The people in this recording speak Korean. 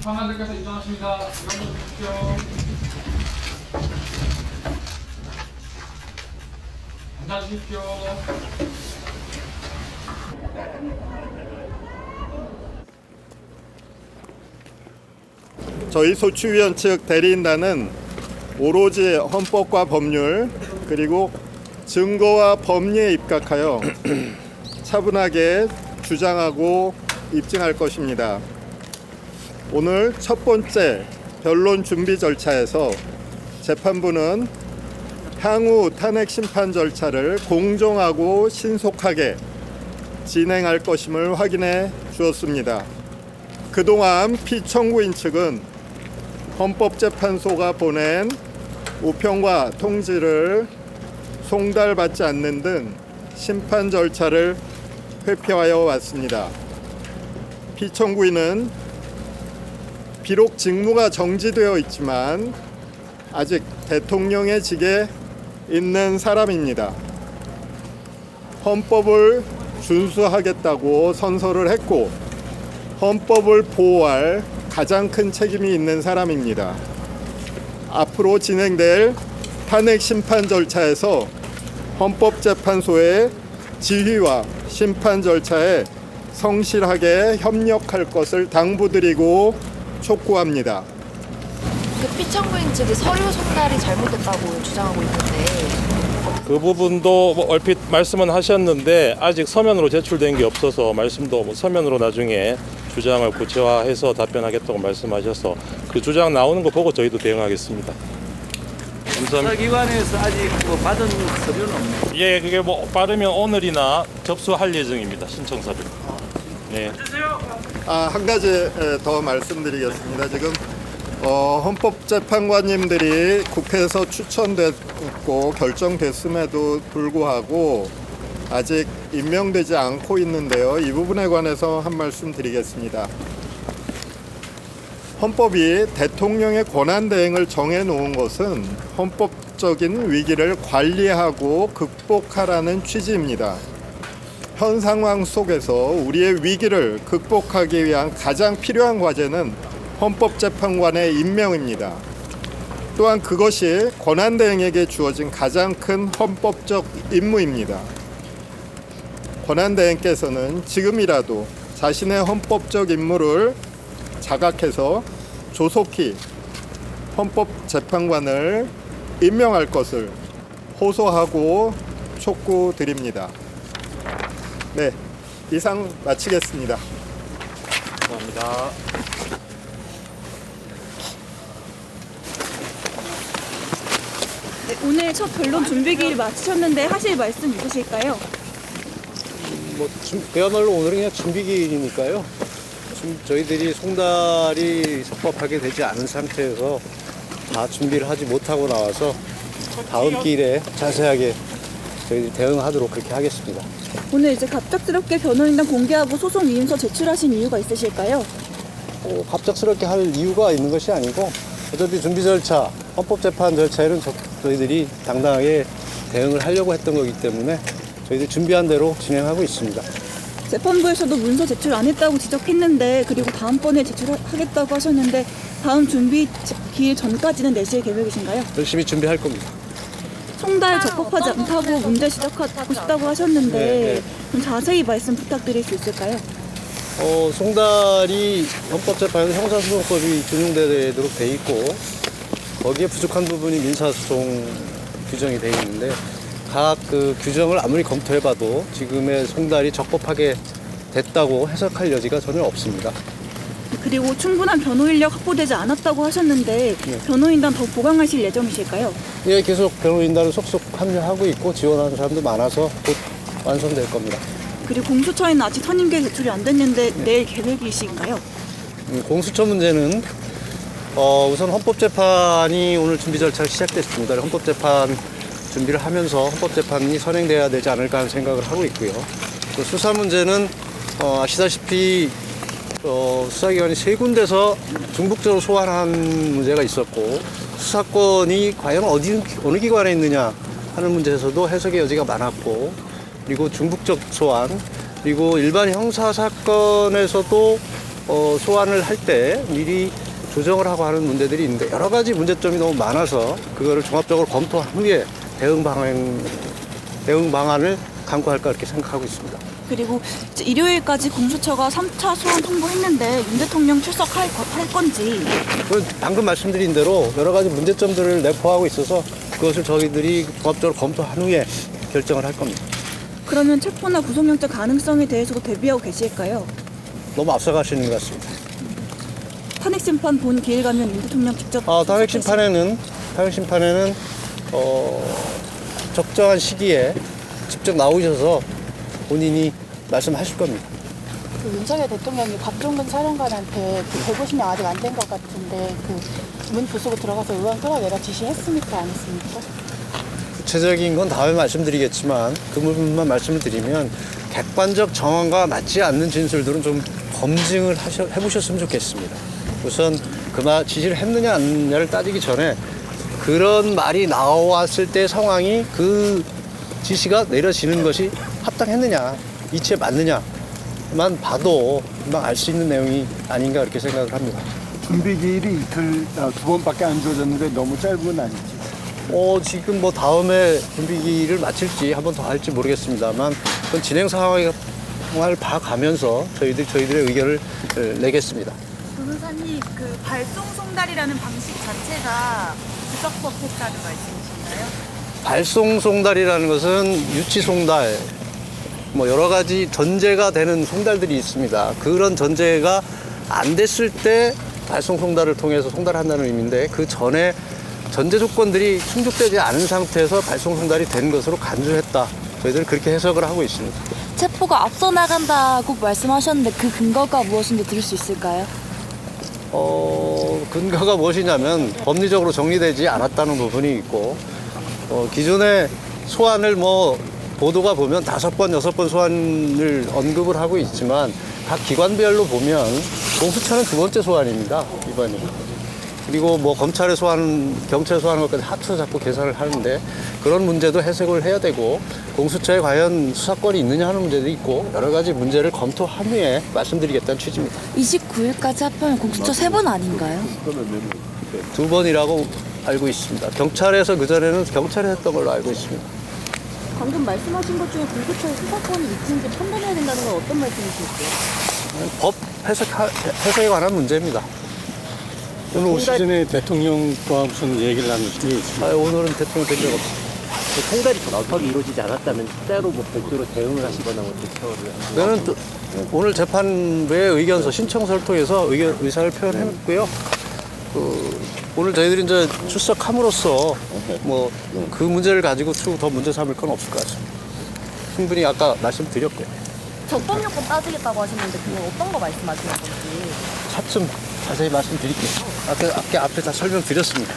재판관들께서 인정하십니다. 이관도 주십시오. 앉아주십시오. 저희 소추위원 측 대리인단은 오로지 헌법과 법률 그리고 증거와 법리에 입각하여 차분하게 주장하고 입증할 것입니다. 오늘 첫 번째 변론 준비 절차에서 재판부는 향후 탄핵 심판 절차를 공정하고 신속하게 진행할 것임을 확인해 주었습니다. 그동안 피청구인 측은 헌법재판소가 보낸 우편과 통지를 송달받지 않는 등 심판 절차를 회피하여 왔습니다. 피청구인은 비록 직무가 정지되어 있지만 아직 대통령의 직에 있는 사람입니다. 헌법을 준수하겠다고 선서를 했고 헌법을 보호할 가장 큰 책임이 있는 사람입니다. 앞으로 진행될 탄핵 심판 절차에서 헌법재판소의 지휘와 심판 절차에 성실하게 협력할 것을 당부드리고 촉구합니다. 그 피청구인 측이 서류 송달이 잘못됐다고 주장하고 있는데 그 부분도 뭐 얼핏 말씀은 하셨는데 아직 서면으로 제출된 게 없어서 말씀도 뭐 서면으로 나중에 주장을 구체화해서 답변하겠다고 말씀하셔서 그 주장 나오는 거 보고 저희도 대응하겠습니다. 감사합니다. 수사기관에서 아직 뭐 받은 서류는 없네요. 예, 그게 뭐 빠르면 오늘이나 접수할 예정입니다. 신청서를. 네. 한 가지 더 말씀드리겠습니다. 지금 헌법재판관님들이 국회에서 추천됐고 결정됐음에도 불구하고 아직 임명되지 않고 있는데요. 이 부분에 관해서 한 말씀 드리겠습니다. 헌법이 대통령의 권한대행을 정해놓은 것은 헌법적인 위기를 관리하고 극복하라는 취지입니다. 현 상황 속에서 우리의 위기를 극복하기 위한 가장 필요한 과제는 헌법재판관의 임명입니다. 또한 그것이 권한대행에게 주어진 가장 큰 헌법적 임무입니다. 권한대행께서는 지금이라도 자신의 헌법적 임무를 자각해서 조속히 헌법재판관을 임명할 것을 호소하고 촉구드립니다. 네, 이상 마치겠습니다. 감사합니다. 네, 오늘 첫 변론 준비기를 마치셨는데 하실 말씀 있으실까요? 그야말로 오늘은 그냥 준비기일이니까요. 저희들이 송달이 적법하게 되지 않은 상태에서 다 준비를 하지 못하고 나와서 다음 기일에 자세하게 저희들이 대응하도록 그렇게 하겠습니다. 오늘 이제 갑작스럽게 변호인단 공개하고 소송 위임서 제출하신 이유가 있으실까요? 갑작스럽게 할 이유가 있는 것이 아니고 어차피 준비 절차, 헌법재판 절차에는 저희들이 당당하게 대응을 하려고 했던 거기 때문에 저희들이 준비한 대로 진행하고 있습니다. 재판부에서도 문서 제출 안 했다고 지적했는데 그리고 다음번에 제출하겠다고 하셨는데 다음 준비 기일 전까지는 내실 계획이신가요? 열심히 준비할 겁니다. 송달 적법하지 않다고 문제 지적하고 싶다고 하셨는데 네. 좀 자세히 말씀 부탁드릴 수 있을까요? 송달이 헌법재판에서 형사소송법이 준용되도록 돼 있고 거기에 부족한 부분이 민사소송 규정이 돼 있는데 각 그 규정을 아무리 검토해봐도 지금의 송달이 적법하게 됐다고 해석할 여지가 전혀 없습니다. 그리고 충분한 변호 인력 확보되지 않았다고 하셨는데 네. 변호인단 더 보강하실 예정이실까요? 예, 계속 변호인단을 속속 합류하고 있고 지원하는 사람도 많아서 곧 완성될 겁니다. 그리고 공수처에는 아직 선임계 제출이 안 됐는데 내일 계획이신가요? 공수처 문제는 우선 헌법재판이 오늘 준비 절차가 시작됐습니다. 헌법재판 준비를 하면서 헌법재판이 선행돼야 되지 않을까 하는 생각을 하고 있고요. 또 수사 문제는 아시다시피 수사기관이 세 군데서 중복적으로 소환한 문제가 있었고 수사권이 과연 어느 기관에 있느냐 하는 문제에서도 해석의 여지가 많았고 그리고 중복적 소환 그리고 일반 형사 사건에서도 소환을 할 때 미리 조정을 하고 하는 문제들이 있는데 여러 가지 문제점이 너무 많아서 그거를 종합적으로 검토한 후에 대응 방안을 강구할까 이렇게 생각하고 있습니다. 그리고 이제 일요일까지 공수처가 3차 소환 통보했는데 윤 대통령 출석할 건지. 방금 말씀드린 대로 여러 가지 문제점들을 내포하고 있어서 그것을 저희들이 종합적으로 검토한 후에 결정을 할 겁니다. 그러면 체포나 구속영장 가능성에 대해서도 대비하고 계실까요? 너무 앞서가시는 것 같습니다. 탄핵 심판 본 기일 가면 윤 대통령 직접 탄핵 심판에는 적정한 시기에 직접 나오셔서 본인이 말씀하실 겁니다. 윤석열 대통령이 박종근 사령관한테 그 150명 아직 안 된 것 같은데 그 문 부수고 들어가서 의원 끌어내라 지시했습니까? 안 했습니까? 구체적인 건 다음에 말씀드리겠지만 그 부분만 말씀을 드리면 객관적 정황과 맞지 않는 진술들은 좀 검증을 해보셨으면 좋겠습니다. 우선 그 말 지시를 했느냐 안 했느냐를 따지기 전에 그런 말이 나왔을 때 상황이 그 지시가 내려지는 것이 합당했느냐 이치에 맞느냐만 봐도 금방 알 수 있는 내용이 아닌가 그렇게 생각을 합니다. 준비 기일이 이틀 두 번밖에 안 주어졌는데 너무 짧은 건 아니지? 지금 뭐 다음에 준비기를 마칠지 한 번 더 할지 모르겠습니다만 그건 진행 상황을 봐가면서 저희들의 의견을 내겠습니다. 변호사님, 그 발송 송달이라는 방식 자체가 부적법했다는 말씀이신가요? 발송 송달이라는 것은 유치 송달, 뭐 여러 가지 전제가 되는 송달들이 있습니다. 그런 전제가 안 됐을 때 발송 송달을 통해서 송달한다는 의미인데 그 전에 전제 조건들이 충족되지 않은 상태에서 발송 송달이 된 것으로 간주했다. 저희들은 그렇게 해석을 하고 있습니다. 체포가 앞서 나간다고 말씀하셨는데 그 근거가 무엇인지 들을 수 있을까요? 근거가 무엇이냐면 법리적으로 정리되지 않았다는 부분이 있고 기존의 소환을 보도가 보면 5번, 6번 소환을 언급을 하고 있지만 각 기관별로 보면 공수처는 2번째 소환입니다. 이번이. 그리고 검찰에 소환, 경찰에 소환하는 것까지 합쳐서 자꾸 계산을 하는데 그런 문제도 해석을 해야 되고 공수처에 과연 수사권이 있느냐 하는 문제도 있고 여러 가지 문제를 검토한 후에 말씀드리겠다는 취지입니다. 29일까지 합하면 공수처 3번 아닌가요? 2번이라고 알고 있습니다. 경찰에서 그전에는 경찰에 했던 걸로 알고 있습니다. 방금 말씀하신 것 중에 공수처의 수사권이 있는지 판단해야 된다는 건 어떤 말씀이실까요? 법 해석에 관한 문제입니다. 오늘 오시 전에 대통령과 무슨 얘기를 나누시니? 오늘은 대통령 된 적 없습니다. 송달이 정확하게 이루어지지 않았다면 따로 별도로 대응을 하시거나 대처를 저는 오늘 재판부의 의견서 신청서를 통해서 의사를 표현했고요. 오늘 저희들이 이제 출석함으로써 그 문제를 가지고 추후 더 문제 삼을 건 없을 것 같습니다. 충분히 아까 말씀드렸고요. 적법 요건 따지겠다고 하시는데 그건 어떤 거 말씀하시는 건지. 차츰 자세히 말씀드릴게요. 앞에 다 설명드렸습니다.